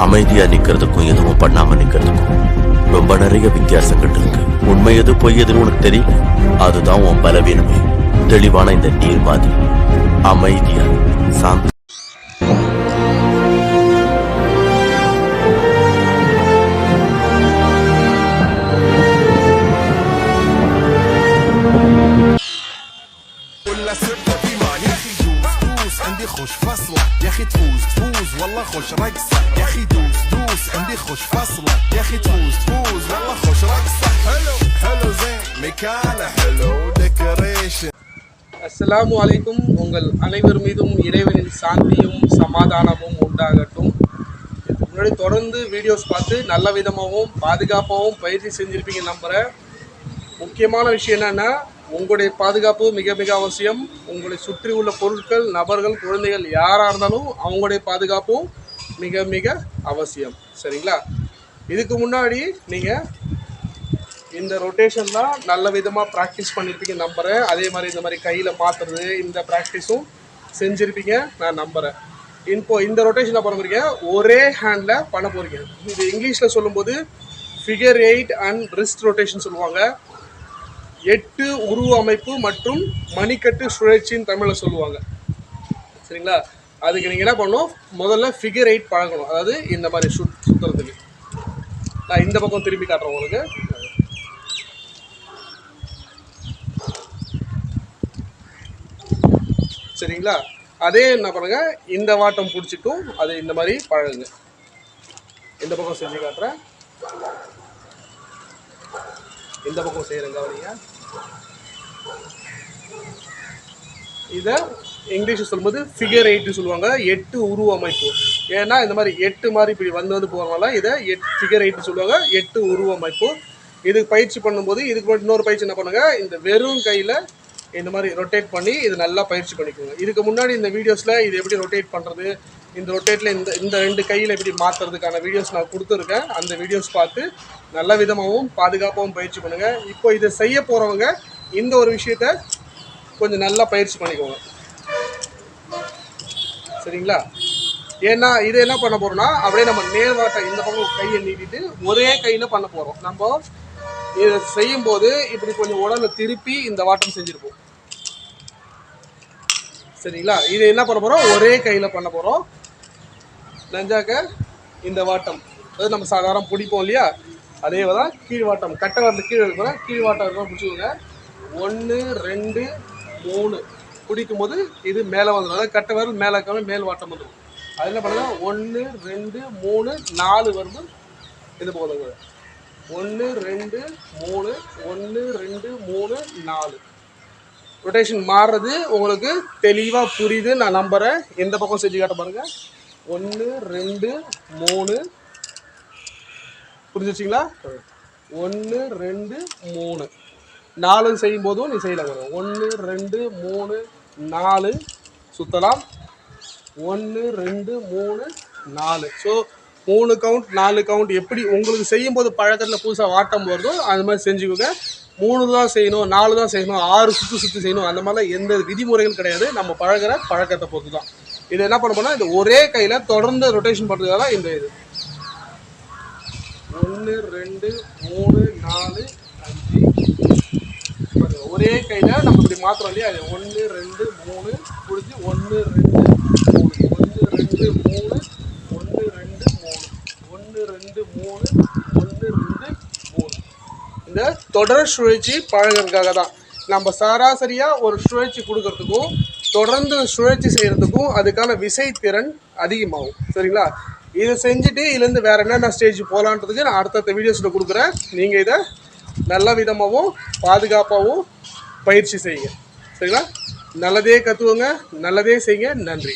அமைதியா நிக்கிறதுக்கும் எதுவும் பண்ணாம நிக்கிறதுக்கும் ரொம்ப நிறைய வித்தியாசங்கள் இருக்கு. உண்மை எது பொய் எதுன்னு உனக்கு தெரியல, அதுதான் உன் பலவீனமே. தெளிவான இந்த நீர் மாதிரி அமைதியா சாந்த عندي خوش فصلة يا اخي تفوز والله خوش رقصة يا اخي دوس عندي خوش فصلة يا اخي تفوز والله خوش رقصة حلو زين مكانه حلو ديكوريشن. அஸ்ஸலாமு அலைக்கும். உங்கள் அனைவர் மீதும் இறைவனின் சாந்தியும் சமாதானமும் உண்டாகட்டும். முன்னாடி தொடர்ந்து வீடியோஸ் பார்த்து நல்ல விதமாகவும் பாதுகாப்பாகவும் பயிற்சி செஞ்சுருப்பீங்க நம்புகிறேன். முக்கியமான விஷயம் என்னென்னா, உங்களுடைய பாதுகாப்பு மிக மிக அவசியம். உங்களை சுற்றி உள்ள பொருட்கள், நபர்கள், குழந்தைகள் யாராக இருந்தாலும் அவங்களுடைய பாதுகாப்பும் மிக மிக அவசியம். சரிங்களா? இதுக்கு முன்னாடி நீங்கள் இந்த ரொட்டேஷன் தான் நல்ல விதமாக ப்ராக்டிஸ் பண்ணியிருப்பீங்க நம்புகிறேன். அதே மாதிரி இந்த மாதிரி கையில் மாற்றுறது, இந்த ப்ராக்டிஸும் செஞ்சுருப்பீங்க நான் நம்புகிறேன். இப்போ இந்த ரொட்டேஷனை பண்ண போகிறீங்க, ஒரே ஹேண்டில் பண்ண போகிறீங்க. இது இங்கிலீஷில் சொல்லும்போது ஃபிகர் 8 அண்ட் ரிஸ்ட் ரொட்டேஷன் சொல்லுவாங்க. 8 உருவ அமைப்பு மற்றும் மணிக்கட்டு சுழற்சின்னு தமிழில் சொல்லுவாங்க. சரிங்களா? அதுக்கு நீங்கள் என்ன பண்ணணும், முதல்ல ஃபிகர் 8 பழகணும். அதாவது இந்த மாதிரி சுற்றுறதுக்கு. நான் இந்த பக்கம் திரும்பி காட்டுறேன் உங்களுக்கு. சரிங்களா? அதே என்ன பண்ணுங்க, இந்த வாட்டம் பிடிச்சிட்டும் அது இந்த மாதிரி பழகுங்க. இந்த பக்கம் செஞ்சு காட்டுறேன். இந்த பக்கம் செய்கிறேங்க. அவரீங்க இதை இங்கிலீஷில் சொல்லும்போது ஃபிகர் 8 சொல்லுவாங்க. 8 உருவ அமைப்பு. ஏன்னா இந்த மாதிரி 8 மாதிரி இப்படி வந்து போகிறனால இதை ஃபிகர் 8 சொல்லுவாங்க. 8 உருவ அமைப்பு. இதுக்கு பயிற்சி பண்ணும்போது இதுக்கு இன்னொரு பயிற்சி என்ன பண்ணுங்க, இந்த வெறும் கையில் இந்த மாதிரி ரொட்டேட் பண்ணி இது நல்லா பயிற்சி பண்ணிக்கோங்க. இதுக்கு முன்னாடி இந்த வீடியோஸில் இது எப்படி ரொட்டேட் பண்ணுறது, இந்த ரொட்டேட்டில் இந்த 2 கையில் எப்படி மாற்றுறதுக்கான வீடியோஸ் நான் கொடுத்துருக்கேன். அந்த வீடியோஸ் பார்த்து நல்ல விதமாகவும் பாதுகாப்பாகவும் பயிற்சி பண்ணுங்கள். இப்போ இதை செய்ய போகிறவங்க இந்த ஒரு விஷயத்த கொஞ்சம் நல்லா பயிற்சி பண்ணிக்கோங்க. சரிங்களா? ஏன்னா இது என்ன பண்ண போகிறோம்னா, அப்படியே நம்ம நேர்வாட்டை இந்த பக்கம் கையை நீட்டிட்டு ஒரே கையில் பண்ண போகிறோம். நம்ம இதை செய்யும்போது இப்படி கொஞ்சம் உடலை திருப்பி இந்த வாட்டம் செஞ்சுருப்போம். சரிங்களா? இது என்ன பண்ண போகிறோம், ஒரே கையில் பண்ண போகிறோம். நெஞ்சாக்க இந்த வாட்டம், அதாவது நம்ம சாதாரண பிடிப்போம் இல்லையா, அதே தான் கீழ் வாட்டம். கட்டை வரல கீழே இருக்கிறோம், கீழ் வாட்டம் இருக்கிறோம் பிடிச்சிக்கோங்க. 1 2 3 பிடிக்கும் போது இது மேலே வந்துடும். அதாவது கட்டை வரல் மேலே இருக்காமல் மேல் வாட்டம் வந்துடும். அது என்ன பண்ணுங்க, 1 2 3 4 வரும்போது இது போதுங்க. 1 2 3 1 2 3 4 ரொட்டேஷன் மாறுறது உங்களுக்கு தெளிவாக புரியுது நான் நம்புகிறேன். எந்த பக்கம் செஞ்சு காட்ட பாருங்கள். 1 2 3 புரிஞ்சிச்சிங்களா? 1 2 3 4 செய்யும் போதும் நீ செய்யலாம். 1 2 3 4 சுற்றலாம். 1 2 3 4. ஸோ 3 கவுண்ட் 4 கவுண்ட் எப்படி உங்களுக்கு செய்யும்போது பழக்கத்தில் புதுசாக வாட்டம் வருதோ அது மாதிரி செஞ்சுக்கோங்க. 3 தான் செய்யணும், 4 தான் செய்யணும், 6 சுற்றி செய்யணும், அந்த மாதிரிலாம் எந்த விதிமுறைகள் கிடையாது. நம்ம பழகிற பழக்கத்தை பொறுத்து தான். இதை என்ன பண்ண போனால் இந்த ஒரே கையில் தொடர்ந்து ரொட்டேஷன் பண்ணுறதுக்காக தான் இந்த இது. 1 2 3 4 5 ஒரே கையில் நம்ம இப்படி மாத்திரம் இல்லையா. 1 2 3 பிடிச்சி 1 2 3 1 2 3 1 2 3 1 2 3 1 2 3. இந்த தொடர் சுழற்சி பழகிறதுக்காக தான். நம்ம சராசரியாக ஒரு சுழற்சி கொடுக்கறதுக்கும் தொடர்ந்து சுழற்சி செய்கிறதுக்கும் அதுக்கான விசை திறன் அதிகமாகும். சரிங்களா? இதை செஞ்சுட்டு இதுலேருந்து வேறு என்னென்ன ஸ்டேஜ் போகலான்றதுக்கு நான் அடுத்தடுத்த வீடியோஸில் கொடுக்குறேன். நீங்கள் இதை நல்ல விதமாகவும் பாதுகாப்பாகவும் பயிற்சி செய்யுங்க. சரிங்களா? நல்லதே கற்றுவோங்க, நல்லதே செய்யுங்க. நன்றி.